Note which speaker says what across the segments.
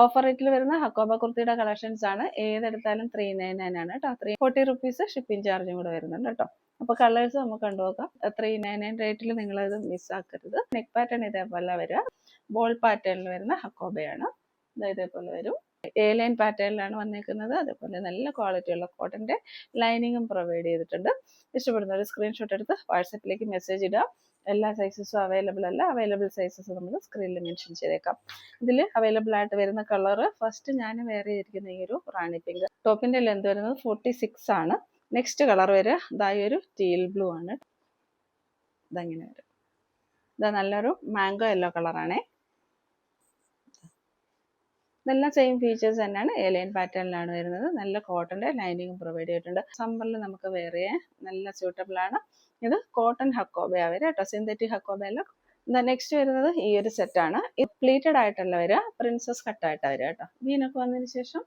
Speaker 1: Offer റേറ്റിൽ വരുന്ന hakoba കുർത്തിയുടെ collections ആണ്. ഏതെടുത്താലും 399 ആണ് കേട്ടോ. 340 റുപ്പീസ് ഷിപ്പിംഗ് ചാർജും കൂടെ വരുന്നുണ്ട് കേട്ടോ. അപ്പോൾ കളേഴ്സ് നമുക്ക് കണ്ടുനോക്കാം. 399 റേറ്റിൽ നിങ്ങളത് മിസ്സാക്കരുത്. നെക്ക് പാറ്റേൺ ഇതേപോലെ വരിക. ബോൾ പാറ്റേണിൽ വരുന്ന ഹക്കോബയാണ്. ഇതേപോലെ വരും. എ ലൈൻ പാറ്റേണിലാണ് വന്നേക്കുന്നത്. അതേപോലെ നല്ല ക്വാളിറ്റിയുള്ള കോട്ടൻ്റെ ലൈനിങ്ങും പ്രൊവൈഡ് ചെയ്തിട്ടുണ്ട്. ഇഷ്ടപ്പെടുന്ന ഒരു സ്ക്രീൻഷോട്ട് എടുത്ത് വാട്സപ്പിലേക്ക് മെസ്സേജ് ഇടുക. എല്ലാ സൈസസും അവൈലബിൾ അല്ല. അവൈലബിൾ സൈസസ് നമ്മൾ സ്ക്രീനിൽ മെൻഷൻ ചെയ്തേക്കാം. ഇതിൽ അവൈലബിൾ ആയിട്ട് വരുന്ന കളർ ഫസ്റ്റ് ഞാൻ വെയർ ചെയ്തിരിക്കുന്ന ഈ ഒരു റാണി പിങ്ക്. ടോപ്പിന്റെ ലെന്ത് വരുന്നത് 46 ആണ്. നെക്സ്റ്റ് കളർ വരിക ഇതായി ഒരു ടീൽ ബ്ലൂ ആണ്. ഇതങ്ങനെ വരും. ഇതാ നല്ലൊരു മാംഗോ യെല്ലോ കളറാണേ. ഇതെല്ലാം സെയിം ഫീച്ചേഴ്സ് തന്നെയാണ്. എ ലൈൻ പാറ്റേണിലാണ് വരുന്നത്. നല്ല കോട്ടന്റെ ലൈനിങ്ങും പ്രൊവൈഡ് ചെയ്തിട്ടുണ്ട്. സമ്മറിൽ നമുക്ക് വെയർ ചെയ്യാൻ നല്ല സ്യൂട്ടബിൾ ആണ്. ഇത് കോട്ടൺ ഹക്കോബയാ വരിക കേട്ടോ, സിന്തറ്റിക് ഹക്കോബയല്ല. നെക്സ്റ്റ് വരുന്നത് ഈ ഒരു സെറ്റാണ്. ഇത് പ്ലീറ്റഡ് ആയിട്ടല്ല വരിക, പ്രിൻസസ് കട്ടായിട്ടാണ് വരിക കേട്ടോ. വീനൊക്കെ വന്നതിന് ശേഷം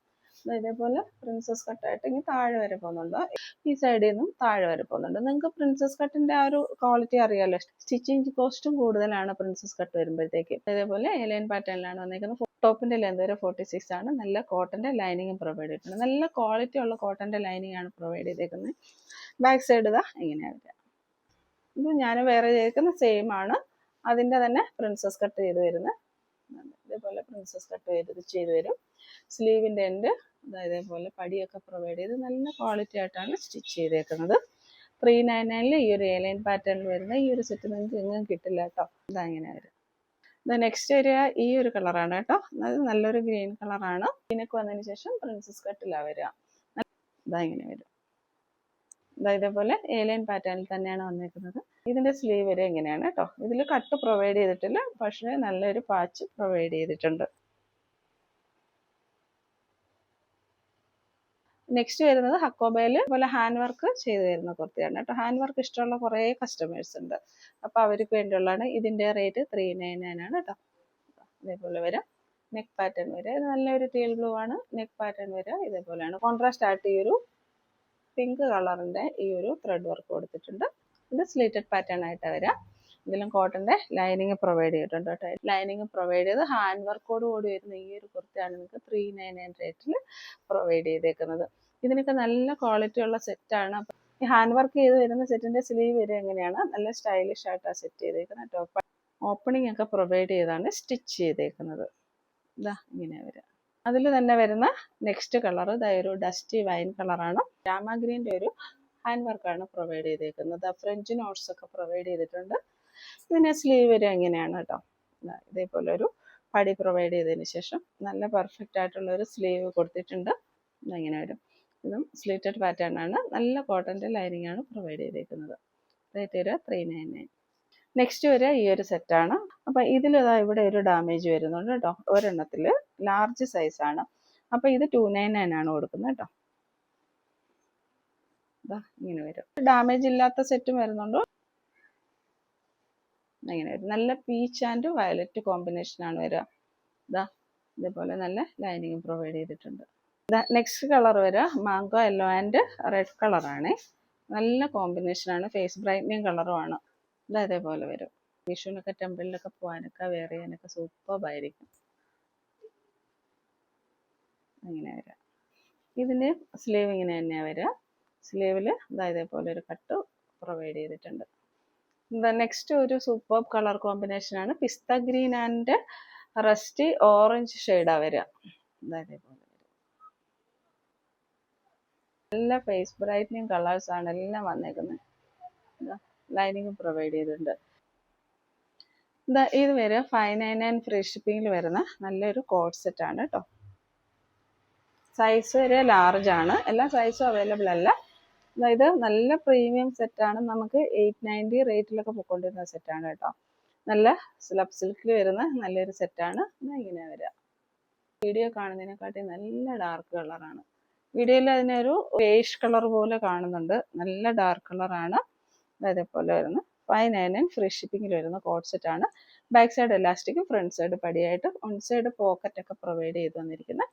Speaker 1: ഇതേപോലെ പ്രിൻസസ് കട്ടായിട്ട് ഇങ്ങനെ താഴെ വരെ പോകുന്നുണ്ട്. ഈ സൈഡിൽ നിന്നും താഴെ വരെ പോകുന്നുണ്ട്. നിങ്ങൾക്ക് പ്രിൻസസ് കട്ടിന്റെ ആ ഒരു ക്വാളിറ്റി അറിയാമല്ലോ. സ്റ്റിച്ചിങ് കോസ്റ്റും കൂടുതലാണ് പ്രിൻസസ് കട്ട് വരുമ്പോഴത്തേക്ക്. ഇതേപോലെ എ ലൈൻ പാറ്റേണിലാണ് വന്നിരിക്കുന്നത്. ടോപ്പിന്റെ ലെന്ത് വരെ 46 ആണ്. നല്ല കോട്ടന്റെ ലൈനിങ്ങും പ്രൊവൈഡ് ചെയ്തിട്ടുണ്ട്. നല്ല ക്വാളിറ്റി ഉള്ള കോട്ടന്റെ ലൈനിങ് ആണ് പ്രൊവൈഡ് ചെയ്തേക്കുന്നത്. ബാക്ക് സൈഡ് ഇതാ ഇങ്ങനെയാണ് വരിക. ഇത് ഞാൻ വേറെ ചെയ്തേക്കുന്ന സെയിം ആണ്. അതിൻ്റെ തന്നെ പ്രിൻസസ് കട്ട് ചെയ്ത് വരുന്നത്. ഇതേപോലെ പ്രിൻസസ് കട്ട് ചെയ്ത് വരും. സ്ലീവിൻ്റെ എൻഡ് ഇതേപോലെ പടിയൊക്കെ പ്രൊവൈഡ് ചെയ്ത് നല്ല ക്വാളിറ്റി ആയിട്ടാണ് സ്റ്റിച്ച് ചെയ്തേക്കുന്നത്. 399 ഈ ഒരു എ ലൈൻ പാറ്റേണിൽ വരുന്ന ഈ ഒരു സെറ്റ് നിങ്ങൾക്ക് എങ്ങും കിട്ടില്ല കേട്ടോ. ഇതാ ഇങ്ങനെ വരും. നെക്സ്റ്റ് വരിക ഈ ഒരു കളറാണ് കേട്ടോ. അത് നല്ലൊരു ഗ്രീൻ കളറാണ്. ഇതിനൊക്കെ വന്നതിന് ശേഷം പ്രിൻസസ് കട്ടിലാണ് വരിക. ഇതാ ഇങ്ങനെ വരും. ഇതേപോലെ എ ലൈൻ പാറ്റേണിൽ തന്നെയാണ് വന്നിരിക്കുന്നത്. ഇതിന്റെ സ്ലീവ് വരെ എങ്ങനെയാണ് കേട്ടോ. ഇതിൽ കട്ട് പ്രൊവൈഡ് ചെയ്തിട്ടില്ല, പക്ഷേ നല്ലൊരു പാച്ച് പ്രൊവൈഡ് ചെയ്തിട്ടുണ്ട്. നെക്സ്റ്റ് വരുന്നത് ഹക്കോബയിൽ പോലെ ഹാൻഡ് വർക്ക് ചെയ്ത് വരുന്ന കുർത്തിയാണ് കേട്ടോ. ഹാൻഡ് വർക്ക് ഇഷ്ടമുള്ള കുറേ കസ്റ്റമേഴ്സ് ഉണ്ട്. അപ്പോൾ അവർക്ക് വേണ്ടിയുള്ളതാണ്. ഇതിന്റെ റേറ്റ് 399 ആണ് കേട്ടോ. ഇതേപോലെ വരാം. നെക്ക് പാറ്റേൺ വരെ നല്ലൊരു ടീൽ ബ്ലൂ ആണ്. നെക്ക് പാറ്റേൺ വരെ ഇതേപോലെയാണ്. കോൺട്രാസ്റ്റ് ആയിട്ട് ഈ ഒരു പിങ്ക് കളറിന്റെ ഈ ഒരു ത്രെഡ് വർക്ക് കൊടുത്തിട്ടുണ്ട്. ഇത് സ്ലീറ്റഡ് പാറ്റേൺ ആയിട്ടാണ് വരിക. ഇതിലും കോട്ടന്റെ ലൈനിങ് പ്രൊവൈഡ് ചെയ്തിട്ടുണ്ട് കേട്ടോ. ലൈനിങ് പ്രൊവൈഡ് ചെയ്ത് ഹാൻഡ് വർക്കോട് കൂടി വരുന്ന ഈ ഒരു കുർത്തിയാണ് നിങ്ങൾക്ക് 399 റേറ്റിൽ പ്രൊവൈഡ് ചെയ്തേക്കുന്നത്. ഇതിനൊക്കെ നല്ല ക്വാളിറ്റി ഉള്ള സെറ്റാണ്. ഈ ഹാൻഡ് വർക്ക് ചെയ്ത് വരുന്ന സെറ്റിന്റെ സ്ലീവ് വരെ എങ്ങനെയാണ് നല്ല സ്റ്റൈലിഷ് ആയിട്ടാണ് സെറ്റ് ചെയ്തേക്കുന്നത് കേട്ടോ. ഓപ്പണിംഗ് ഒക്കെ പ്രൊവൈഡ് ചെയ്താണ് സ്റ്റിച്ച് ചെയ്തേക്കുന്നത്. ഇതാ ഇങ്ങനെ വരിക. അതിൽ തന്നെ വരുന്ന നെക്സ്റ്റ് കളർ ഒരു ഡസ്റ്റി വൈൻ കളറാണ്. രാമ ഗ്രീൻ്റെ ഒരു ഹാൻഡ് വർക്കാണ് പ്രൊവൈഡ് ചെയ്തേക്കുന്നത്. ഫ്രഞ്ച് നോട്ട്സ് ഒക്കെ പ്രൊവൈഡ് ചെയ്തിട്ടുണ്ട്. ഇതിന് സ്ലീവ് വരെ എങ്ങനെയാണ് കേട്ടോ. ഇതേപോലെ ഒരു പടി പ്രൊവൈഡ് ചെയ്തതിന് ശേഷം നല്ല പെർഫെക്റ്റ് ആയിട്ടുള്ള ഒരു സ്ലീവ് കൊടുത്തിട്ടുണ്ട്. ഇങ്ങനെ വരും. ഇതും സ്ലീറ്റഡ് പാറ്റേൺ ആണ്. നല്ല കോട്ടന്റെ ലൈനിങ് ആണ് പ്രൊവൈഡ് ചെയ്തേക്കുന്നത്. റേറ്റ് വരിക 399. നെക്സ്റ്റ് വരിക ഈ ഒരു സെറ്റാണ്. അപ്പം ഇതിൽ ഇവിടെ ഒരു ഡാമേജ് വരുന്നുണ്ട് കേട്ടോ. ഒരെണ്ണത്തിൽ ലാർജ് സൈസാണ്. അപ്പം ഇത് 299 ആണ് കൊടുക്കുന്നത് കേട്ടോ. ഇതാ ഇങ്ങനെ വരും. ഡാമേജ് ഇല്ലാത്ത സെറ്റും വരുന്നുണ്ട്. ഇങ്ങനെ വരും. നല്ല പീച്ച് ആൻഡ് വയലറ്റ് കോമ്പിനേഷനാണ് വരിക. ഇതാ ഇതേപോലെ നല്ല ലൈനിങ്ങും പ്രൊവൈഡ് ചെയ്തിട്ടുണ്ട്. നെക്സ്റ്റ് കളർ വരിക മാംഗോ യെല്ലോ ആൻഡ് റെഡ് കളറാണ്. നല്ല കോമ്പിനേഷനാണ്. ഫേസ് ബ്രൈറ്റനിങ് കളറുമാണ്. ഇതേപോലെ വരും. വിഷുവിനൊക്കെ ടെമ്പിളിലൊക്കെ പോകാനൊക്കെ വെയർ ചെയ്യാനൊക്കെ സൂപ്പർബായിരിക്കും. ഇങ്ങനെ വരിക. ഇതിന് സ്ലീവ് ഇങ്ങനെ തന്നെയാണ് വരിക. സ്ലീവിൽ ഇതേപോലെ ഒരു കട്ട് പ്രൊവൈഡ് ചെയ്തിട്ടുണ്ട്. നെക്സ്റ്റ് ഒരു സൂപ്പർ കളർ കോമ്പിനേഷനാണ്. പിസ്ത ഗ്രീൻ ആൻഡ് റസ്റ്റി ഓറഞ്ച് ഷെയ്ഡാണ് വരിക. ഇതേപോലെ വരും. നല്ല ഫേസ് ബ്രൈറ്റനിങ് കളേഴ്സാണ് എല്ലാം വന്നേക്കുന്നത്. ലൈനിങ് പ്രൊവൈഡ് ചെയ്തിട്ടുണ്ട്. ഇത് വരെ 599 ഫ്രീ ഷിപ്പിങ്ങിൽ വരുന്ന നല്ലൊരു കോട്ട് സെറ്റാണ് കേട്ടോ. സൈസ് വരെ ലാർജ് ആണ്. എല്ലാ സൈസും അവൈലബിൾ അല്ല. ഇത് നല്ല പ്രീമിയം സെറ്റാണ്. നമുക്ക് 890 റേറ്റിലൊക്കെ പോയിക്കൊണ്ടിരുന്ന സെറ്റാണ് കേട്ടോ. നല്ല സ്ലബ് സിൽക്കിൽ വരുന്ന നല്ലൊരു സെറ്റാണ്. ഇങ്ങനെ വരിക. വീഡിയോ കാണുന്നതിനെക്കാട്ടി നല്ല ഡാർക്ക് കളറാണ്. വീഡിയോയിൽ അതിനൊരു ബേഷ് കളർ പോലെ കാണുന്നുണ്ട്. നല്ല ഡാർക്ക് കളറാണ്. അതേപോലെ വരുന്ന 599 ഫ്രീ ഷിപ്പിങ്ങിൽ വരുന്ന കോട്ട് സെറ്റാണ്. ബാക്ക് സൈഡ് എലാസ്റ്റിക്കും ഫ്രണ്ട് സൈഡ് പടിയായിട്ട് വൺ സൈഡ് പോക്കറ്റൊക്കെ പ്രൊവൈഡ് ചെയ്ത് വന്നിരിക്കുന്ന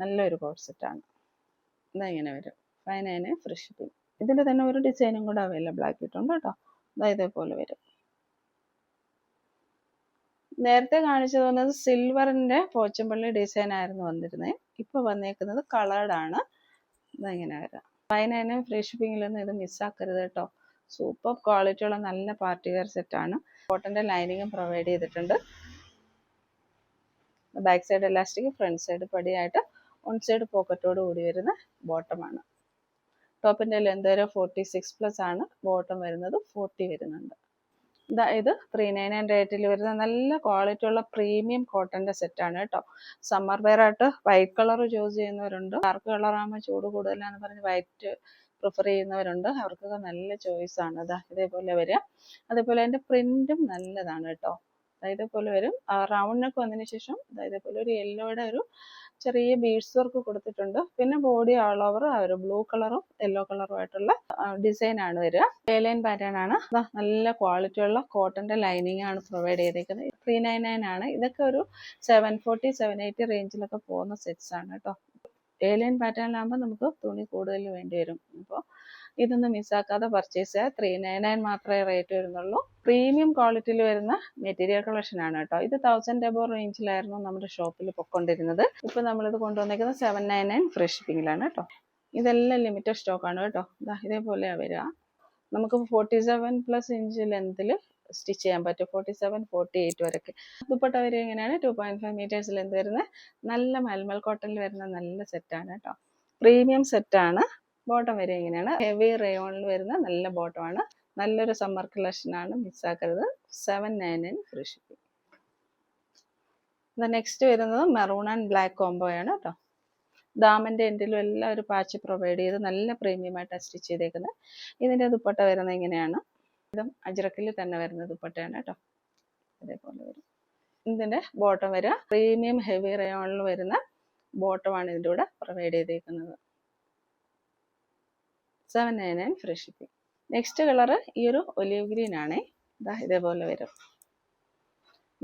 Speaker 1: നല്ലൊരു കോട്ട് സെറ്റാണ്. ഇങ്ങനെ വരും. 599 ഫ്രീ ഷിപ്പിംഗ്. ഇതിൽ തന്നെ ഒരു ഡിസൈനും കൂടെ അവൈലബിൾ ആക്കിയിട്ടുണ്ട് കേട്ടോ. ഇതേപോലെ വരും. നേരത്തെ കാണിച്ചു തന്നത് സിൽവറിന്റെ പോച്ചമ്പള്ളി ഡിസൈൻ ആയിരുന്നു വന്നിരുന്നത്. ഇപ്പൊ വന്നേക്കുന്നത് കളേർഡ് ആണ്. ഇതെങ്ങനെ വരാം. 599 ഫ്രീ ഷിപ്പിംഗിലൊന്നും ഇത് മിസ്സാക്കരുത് കേട്ടോ. സൂപ്പർ ക്വാളിറ്റിയുള്ള നല്ല പാർട്ടി വെയർ സെറ്റ് ആണ്. കോട്ടന്റെ ലൈനിങ്ങും പ്രൊവൈഡ് ചെയ്തിട്ടുണ്ട്. Back side elastic, front side പടിയായിട്ട്, ഓൺ സൈഡ് പോക്കറ്റോട് കൂടി വരുന്ന ബോട്ടമാണ്. ടോപ്പിന്റെ ലെന്ത് വരെ 46+ ആണ്. ബോട്ടം വരുന്നത് 40 വരുന്നുണ്ട്. ഇത് 399 റേറ്റിൽ വരുന്ന നല്ല ക്വാളിറ്റി ഉള്ള പ്രീമിയം കോട്ടന്റെ സെറ്റാണ് കേട്ടോ. സമ്മർ വെയർ ആയിട്ട് വൈറ്റ് കളർ ചൂസ് ചെയ്യുന്നവരുണ്ട്. ഡാർക്ക് കളർ ആകുമ്പോൾ ചൂട് കൂടുതലാന്ന് പറഞ്ഞ് വൈറ്റ് പ്രിഫർ ചെയ്യുന്നവരുണ്ട്. അവർക്കൊക്കെ നല്ല ചോയ്സ് ആണ്. ഇതേപോലെ വരിക. അതേപോലെ അതിന്റെ പ്രിന്റും നല്ലതാണ് കേട്ടോ. ഇതേപോലെ വരും. റൗണ്ട് നെക്ക് വന്നതിന് ശേഷം ഇതേപോലെ ഒരു യെല്ലോയുടെ ഒരു ചെറിയ ബീഡ്സ് വർക്ക് കൊടുത്തിട്ടുണ്ട്. പിന്നെ ബോഡി ഓൾ ഓവർ ആ ഒരു ബ്ലൂ കളറും യെല്ലോ കളറും ആയിട്ടുള്ള ഡിസൈൻ ആണ് വരിക. ലൈൻ പാറ്റേൺ ആണ്. നല്ല ക്വാളിറ്റി ഉള്ള കോട്ടന്റെ ലൈനിങ് ആണ് പ്രൊവൈഡ് ചെയ്തേക്കുന്നത്. 399 ആണ്. ഇതൊക്കെ ഒരു 740, 780 റേഞ്ചിലൊക്കെ പോകുന്ന സെറ്റ്സ് ആണ് കേട്ടോ. ലൈൻ പാറ്റേണിലാകുമ്പോൾ നമുക്ക് തുണി കൂടുതൽ വേണ്ടി വരും. അപ്പോൾ ഇതൊന്നും മിസ്സാക്കാതെ പർച്ചേസ് ചെയ്യുക. 399 മാത്രമേ റേറ്റ് വരുന്നുള്ളൂ. പ്രീമിയം ക്വാളിറ്റിയിൽ വരുന്ന മെറ്റീരിയൽ കളക്ഷൻ ആണ് കേട്ടോ. ഇത് 1000 എബോ റേഞ്ചിലായിരുന്നു നമ്മുടെ ഷോപ്പിൽ പൊക്കൊണ്ടിരുന്നത്. ഇപ്പൊ നമ്മളിത് കൊണ്ടുവന്നേക്കുന്നത് 799 ഫ്രീ ഷിപ്പിംഗിലാണ് കേട്ടോ. ഇതെല്ലാം ലിമിറ്റഡ് സ്റ്റോക്ക് ആണ് കേട്ടോ. ഇതേപോലെയാണ് വരിക. നമുക്ക് 47+ ഇഞ്ച് ലെങ്തിൽ സ്റ്റിച്ച് ചെയ്യാൻ പറ്റും. 47, 48 വരെയൊക്കെ. ദുപ്പട്ട വരെ എങ്ങനെയാണ് 2.5 മീറ്റേഴ്സ് ലെന്ത് വരുന്ന നല്ല മൽമൽ കോട്ടണിൽ വരുന്ന നല്ല സെറ്റാണ് കേട്ടോ. പ്രീമിയം സെറ്റാണ്. ബോട്ടം വരെ എങ്ങനെയാണ് ഹെവി റയോണിൽ വരുന്ന നല്ല ബോട്ടമാണ്. നല്ലൊരു സമ്മർ കളക്ഷൻ ആണ്. മിസ്സാക്കരുത്. 799 ഫ്രീ ഷിപ്പിംഗ്. നെക്സ്റ്റ് വരുന്നത് മെറൂൺ ആൻഡ് ബ്ലാക്ക് കോംബോ ആണ് കേട്ടോ. ദാമന്റെ എൻഡിലും എല്ലാം ഒരു പാച്ച് പ്രൊവൈഡ് ചെയ്ത് നല്ല പ്രീമിയം ആയിട്ട് സ്റ്റിച്ച് ചെയ്തേക്കുന്നത്. ഇതിന്റെ ദുപ്പട്ട വരുന്നത് ഇങ്ങനെയാണ്. ഇതും അജ്രക്കിൽ തന്നെ വരുന്ന ദുപ്പട്ടയാണ് കേട്ടോ. അതേപോലെ വരും. ഇതിന്റെ ബോട്ടം വരിക പ്രീമിയം ഹെവി റയോണിൽ വരുന്ന ബോട്ടമാണ് ഇതിന്റെ കൂടെ പ്രൊവൈഡ് ചെയ്തേക്കുന്നത്. 799 ഫ്രീ ഷിപ്പിംഗ്. നെക്സ്റ്റ് കളർ ഈ ഒരു ഒലീവ് ഗ്രീൻ ആണേ. ഇതേപോലെ വരും.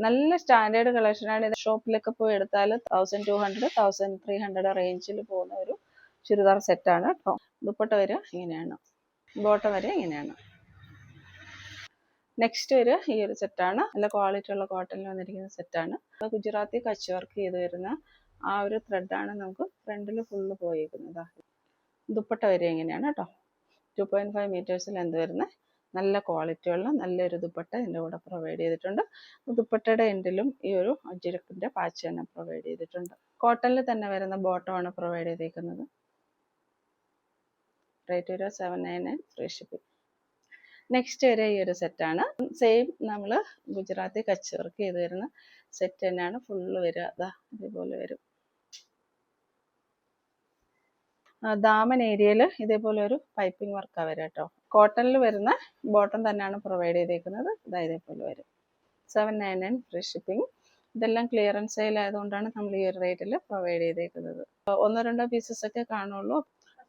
Speaker 1: നല്ല സ്റ്റാൻഡേർഡ് കളക്ഷനാണ്. ഇത് ഷോപ്പിലൊക്കെ പോയി എടുത്താൽ 1200, 1300 റേഞ്ചിൽ പോകുന്ന ഒരു ചുരിദാർ സെറ്റാണ് കേട്ടോ. ദുപ്പട്ട വരിക ഇങ്ങനെയാണ്. ബോട്ടം വരെ ഇങ്ങനെയാണ്. നെക്സ്റ്റ് വരിക ഈ ഒരു സെറ്റാണ്. നല്ല ക്വാളിറ്റി ഉള്ള കോട്ടണിൽ വന്നിരിക്കുന്ന സെറ്റാണ്. ഗുജറാത്തി കച്ച് വർക്ക് ചെയ്ത് വരുന്ന ആ ഒരു ത്രെഡാണ് നമുക്ക് ഫ്രണ്ടിൽ ഫുള്ള് പോയിരിക്കുന്നത്. ദുപ്പട്ട വരെ ഇങ്ങനെയാണ് കേട്ടോ. 2.5 മീറ്റേഴ്സ് ലെന്ത് വരുന്ന നല്ല ക്വാളിറ്റിയുള്ള നല്ലൊരു ദുപ്പട്ട ഇതിൻ്റെ കൂടെ പ്രൊവൈഡ് ചെയ്തിട്ടുണ്ട്. ദുപ്പട്ടയുടെ എൻഡിലും ഈ ഒരു അജ്രക്കിന്റെ പാച്ച് തന്നെ പ്രൊവൈഡ് ചെയ്തിട്ടുണ്ട്. കോട്ടണിൽ തന്നെ വരുന്ന ബോട്ടമാണ് പ്രൊവൈഡ് ചെയ്തേക്കുന്നത്. റേറ്റ് വരിക 799 ഫ്രീ ഷിപ്പിംഗ്. നെക്സ്റ്റ് വരെ ഈ ഒരു സെറ്റാണ്. സെയിം നമ്മൾ ഗുജറാത്തി കച്ച് വർക്ക് ചെയ്ത് വരുന്ന സെറ്റ് തന്നെയാണ് ഫുള്ള് വരിക. ഇതേപോലെ വരും. ദാമൻ ഏരിയയിൽ ഇതേപോലെ ഒരു പൈപ്പിംഗ് വർക്കാണ് വരിക കേട്ടോ. കോട്ടണിൽ വരുന്ന ബോട്ടം തന്നെയാണ് പ്രൊവൈഡ് ചെയ്തേക്കുന്നത്. ഇതേപോലെ വരും. 799 ഫ്രീ ഷിപ്പിംഗ്. ഇതെല്ലാം ക്ലിയറൻസ് സെയിൽ ആയതുകൊണ്ടാണ് നമ്മൾ ഈ ഒരു റേറ്റിൽ പ്രൊവൈഡ് ചെയ്തേക്കുന്നത്. 1-2 പീസസ് ഒക്കെ കാണുള്ളൂ.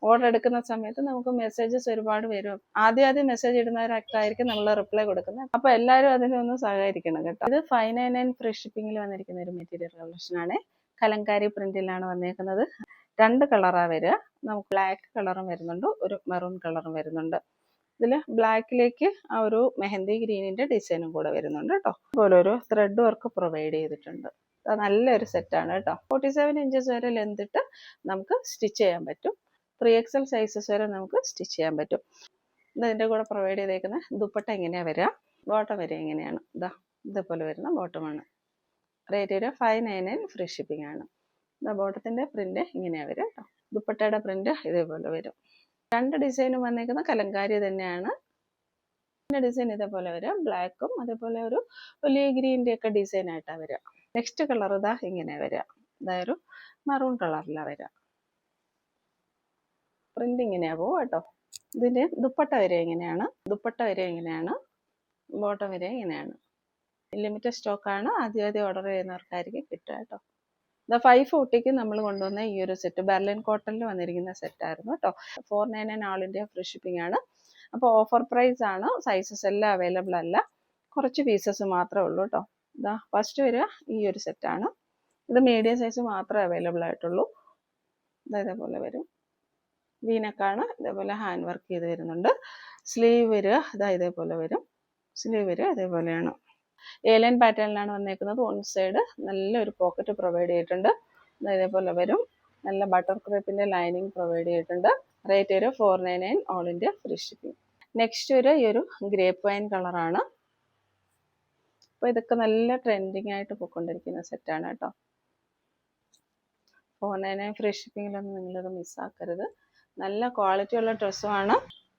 Speaker 1: ഓർഡർ എടുക്കുന്ന സമയത്ത് നമുക്ക് മെസ്സേജസ് ഒരുപാട് വരും. ആദ്യം മെസ്സേജ് ഇടുന്നവരൊക്കെ നമ്മൾ റിപ്ലൈ കൊടുക്കുന്നത്. അപ്പൊ എല്ലാവരും അതിനൊന്ന് സഹകരിക്കണം കേട്ടോ. ഇത് 599 ഫ്രീ ഷിപ്പിംഗിൽ വന്നിരിക്കുന്ന ഒരു മെറ്റീരിയൽ കളക്ഷൻ ആണ്. കലങ്കാരി പ്രിന്റിലാണ് വന്നേക്കുന്നത്. 2 കളറാണ് വരിക. നമുക്ക് ബ്ലാക്ക് കളറും വരുന്നുണ്ട്, ഒരു മെറൂൺ കളറും വരുന്നുണ്ട്. ഇതിൽ ബ്ലാക്കിലേക്ക് ആ ഒരു മെഹന്തി ഗ്രീനിന്റെ ഡിസൈനും കൂടെ വരുന്നുണ്ട് കേട്ടോ. അതുപോലെ ഒരു ത്രെഡ് വർക്ക് പ്രൊവൈഡ് ചെയ്തിട്ടുണ്ട്. നല്ലൊരു സെറ്റാണ് കേട്ടോ. 47 ഇഞ്ചസ് വരെ ലെന്ത് ഇട്ട് നമുക്ക് സ്റ്റിച്ച് ചെയ്യാൻ പറ്റും. 3XL സൈസസ് വരെ നമുക്ക് സ്റ്റിച്ച് ചെയ്യാൻ പറ്റും. ഇതിന്റെ കൂടെ പ്രൊവൈഡ് ചെയ്തേക്കുന്ന ദുപ്പട്ട എങ്ങനെയാ വരിക, ബോട്ടം വരെ എങ്ങനെയാണ്. ഇതേപോലെ വരുന്ന ബോട്ടമാണ്. റേറ്റ് വരിക 599 ഫ്രീ ഷിപ്പിംഗ് ആണ്. ബോട്ടത്തിന്റെ പ്രിന്റ് ഇങ്ങനെയാ വരിക കേട്ടോ. ദുപ്പട്ടയുടെ പ്രിന്റ് ഇതേപോലെ വരും. 2 ഡിസൈനും വന്നേക്കുന്ന കലങ്കാരി തന്നെയാണ്. ഡിസൈൻ ഇതേപോലെ വരിക. ബ്ലാക്കും അതേപോലെ ഒരു ഒലിവ് ഗ്രീൻ്റെ ഒക്കെ ഡിസൈൻ ആയിട്ടാണ് വരിക. നെക്സ്റ്റ് കളർ ഇങ്ങനെ വരിക. ഒരു മറൂൺ കളറിലാണ് വരിക. പ്രിന്റ് ഇങ്ങനെയാ പോവും കേട്ടോ. ഇതിന്റെ ദുപ്പട്ട വരെ എങ്ങനെയാണ്, ബോട്ടം വരെ ഇങ്ങനെയാണ്. ലിമിറ്റഡ് സ്റ്റോക്കാണ്. ആദ്യം ഓർഡർ ചെയ്യുന്നവർക്കായിരിക്കും കിട്ടുക കേട്ടോ. 540 നമ്മൾ കൊണ്ടുവന്ന ഈ ഒരു സെറ്റ് ബെർലിൻ കോട്ടണിൽ വന്നിരിക്കുന്ന സെറ്റായിരുന്നു കേട്ടോ. 499 ആൾ ഇന്ത്യ ഫ്രീ ഷിപ്പിംഗ് ആണ്. അപ്പോൾ ഓഫർ പ്രൈസ് ആണ്. സൈസസ് എല്ലാം അവൈലബിൾ അല്ല. കുറച്ച് പീസസ് മാത്രമേ ഉള്ളൂ കേട്ടോ. ഫസ്റ്റ് വരിക ഈ ഒരു സെറ്റാണ്. ഇത് മീഡിയം സൈസ് മാത്രമേ അവൈലബിൾ ആയിട്ടുള്ളൂ. ഇതേപോലെ വരും. വീനക്കാണ്. ഇതേപോലെ ഹാൻഡ് വർക്ക് ചെയ്ത് വരുന്നുണ്ട്. സ്ലീവ് വരിക ഇതേപോലെ വരും. സ്ലീവ് വരിക ഇതേപോലെയാണ്. ഏലൈൻ പാറ്റേണിലാണ് വന്നേക്കുന്നത്. 1 സൈഡ് നല്ലൊരു പോക്കറ്റ് പ്രൊവൈഡ് ചെയ്തിട്ടുണ്ട്. ഇതേപോലെ വരും. നല്ല ബട്ടർ ക്രേപ്പിൻ്റെ ലൈനിങ് പ്രൊവൈഡ് ചെയ്തിട്ടുണ്ട്. റേറ്റ് ഒരു 499 all India free shipping. Next ഈ ഒരു ഗ്രേപ്പ് വൈൻ കളറാണ്. അപ്പോൾ ഇതൊക്കെ നല്ല ട്രെൻഡിങ് ആയിട്ട് പോയിക്കൊണ്ടിരിക്കുന്ന സെറ്റാണ് കേട്ടോ. 499 ഫ്രീ ഷിപ്പിങ്ങിലൊന്നും നിങ്ങളിത് മിസ്സാക്കരുത്. നല്ല ക്വാളിറ്റി ഉള്ള ഡ്രസ്സുമാണ്.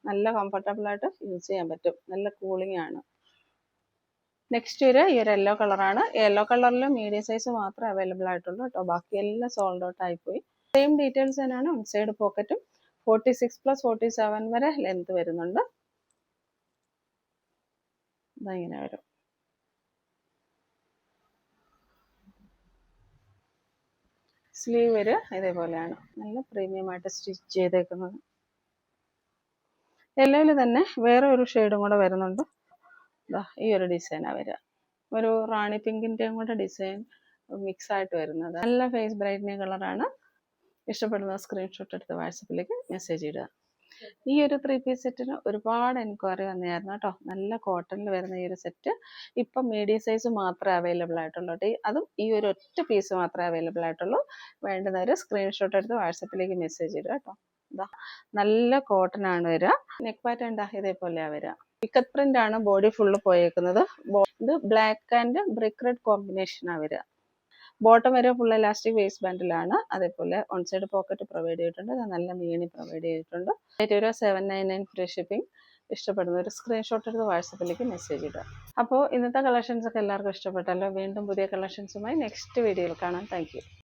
Speaker 1: നല്ല കംഫർട്ടബിൾ ആയിട്ട് യൂസ് ചെയ്യാൻ പറ്റും. നല്ല കൂളിംഗ് ആണ്. നെക്സ്റ്റ് ഈ ഒരു യെല്ലോ കളറാണ്. യെല്ലോ കളറിൽ മീഡിയം സൈസ് മാത്രമേ അവൈലബിൾ ആയിട്ടുള്ളൂ കേട്ടോ. ബാക്കി എല്ലാം സോൾഡ് ഔട്ട് ആയിപ്പോയി. സെയിം ഡീറ്റെയിൽസ് തന്നെയാണ്. 1 സൈഡ് പോക്കറ്റും 46+47 വരെ ലെന്ത് വരുന്നുണ്ട്. ഇങ്ങനെ വരും. സ്ലീവ് ഇതേപോലെയാണ്. നല്ല പ്രീമിയം ആയിട്ട് സ്റ്റിച്ച് ചെയ്തേക്കുന്നത്. യെല്ലോയിൽ തന്നെ വേറെ ഒരു ഷെയ്ഡും കൂടെ വരുന്നുണ്ട്. ഈ ഒരു ഡിസൈനാണ് വരിക. ഒരു റാണി പിങ്കിൻ്റെയും കൂടെ ഡിസൈൻ മിക്സ് ആയിട്ട് വരുന്നത്. നല്ല ഫേസ് ബ്രൈറ്റനിങ് കളറാണ്. ഇഷ്ടപ്പെടുന്ന സ്ക്രീൻഷോട്ട് എടുത്ത് വാട്സപ്പിലേക്ക് മെസ്സേജ് ഇടുക. ഈ ഒരു 3 പീസ് സെറ്റിന് ഒരുപാട് എൻക്വയറി വന്നായിരുന്നു കേട്ടോ. നല്ല കോട്ടണിൽ വരുന്ന ഈ ഒരു സെറ്റ് ഇപ്പം മീഡിയം സൈസ് മാത്രമേ അവൈലബിൾ ആയിട്ടുള്ളൂ. അതും ഈ ഒരു ഒറ്റ പീസ് മാത്രമേ അവൈലബിൾ ആയിട്ടുള്ളൂ. വേണ്ടുന്നവർ സ്ക്രീൻഷോട്ട് എടുത്ത് വാട്സപ്പിലേക്ക് മെസ്സേജ് ഇടുക കേട്ടോ. നല്ല കോട്ടൺ ആണ് വരിക. നെക്ക് പാറ്റേൺ ഇതേപോലെയാണ് വരിക. ഇക്കത്ത് പ്രിന്റ് ആണ് ബോഡി ഫുള്ള് പോയേക്കുന്നത്. ഇത് ബ്ലാക്ക് ആൻഡ് ബ്രിക്ക് റെഡ് കോമ്പിനേഷനാണ് വരിക. ബോട്ടം വരെ ഫുൾ ഇലാസ്റ്റിക് വേസ്റ്റ് ബാൻഡിലാണ്. അതേപോലെ 1 സൈഡ് പോക്കറ്റ് പ്രൊവൈഡ് ചെയ്തിട്ടുണ്ട്. നല്ല മീനി പ്രൊവൈഡ് ചെയ്തിട്ടുണ്ട്. റേറ്റ് ഒരു 799 ഫ്രീ ഷിപ്പിംഗ്. ഇഷ്ടപ്പെടുന്ന ഒരു സ്ക്രീൻഷോട്ട് എടുത്ത് വാട്സപ്പിലേക്ക് മെസ്സേജ് ഇടുക. അപ്പോൾ ഇന്നത്തെ കളക്ഷൻസ് ഒക്കെ എല്ലാവർക്കും ഇഷ്ടപ്പെട്ടല്ലോ. വീണ്ടും പുതിയ കളക്ഷൻസുമായി നെക്സ്റ്റ് വീഡിയോയിൽ കാണാം. Thank you.